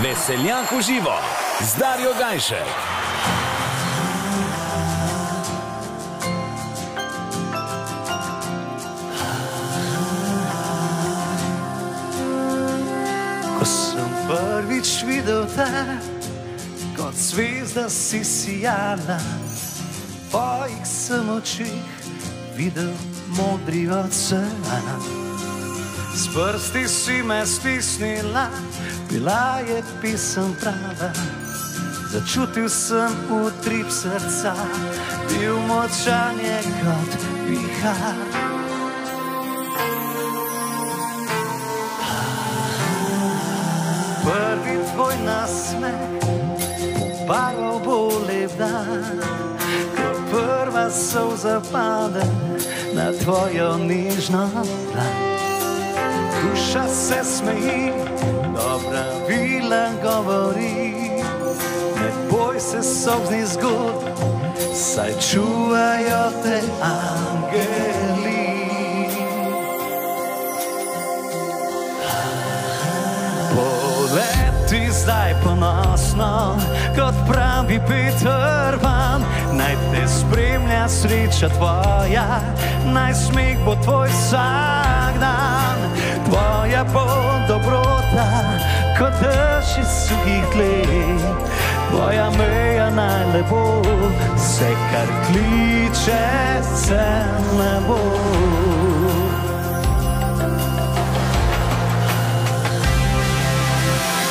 Veseljaku živo z Darjo Gajšek. Ko sem prvič videl te, kot zvezda si sijala, v tvojih sem očih videl modri ocean. S prsti si me stisnila, bila je pisem prava. Začutil sem utrip srca, bil močan je kot vihar. Prvi tvoj nasmeh pobarval bo lep dan, ko prva solza pade na tvojo nežno dlan. Duša se smeji, dobra vila govori, ne boj se solznih zgodb, saj čuvajo te angeli. Poleti zdaj ponosno, kot pravi Peter Pan, naj te spremlja sreča tvoja, naj smeh bo tvoj vsak dan. Tvoja bo dobrota, kot dež iz suhih tleh, tvoja meja naj ne bo, vse kar kliče se ne bo.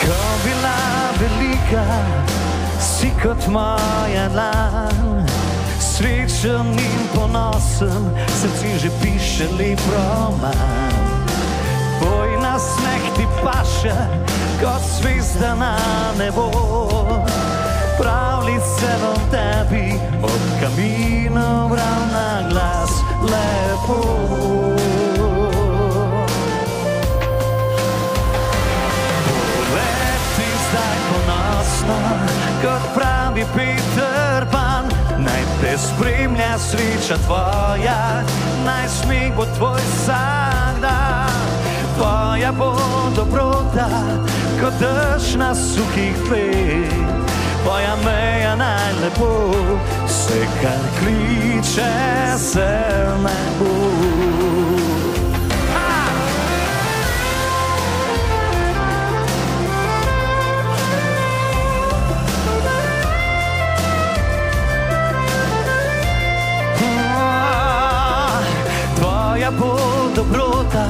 Ko bila velika, si kot moja dlan, srečen in ponosen, srce že piše lep roman. Tvoj nasmeh ti paše, kot zvezda na nebo, pravljice bom tebi ob kaminu bral na glas lepo. Poleti zdaj ponosno, kot pravi Peter Pan, naj te spremlja sreča tvoja, naj smeh bo tvoj vsak dan. Tvoja bo dobrota, kot dež na suhih tleh, tvoja meja naj ne bo, vse kar kliče se ne bo. Tvoja bo dobrota,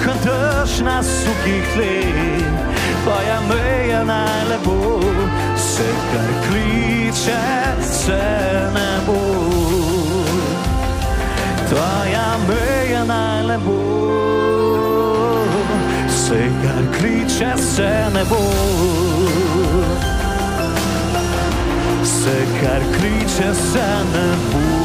kot dež na suhih tleh, tvoja meja naj ne bo, vse kar kliče se ne bo. Tvoja meja naj ne bo, vse kar kliče se ne bo. Vse kar kliče se ne bo.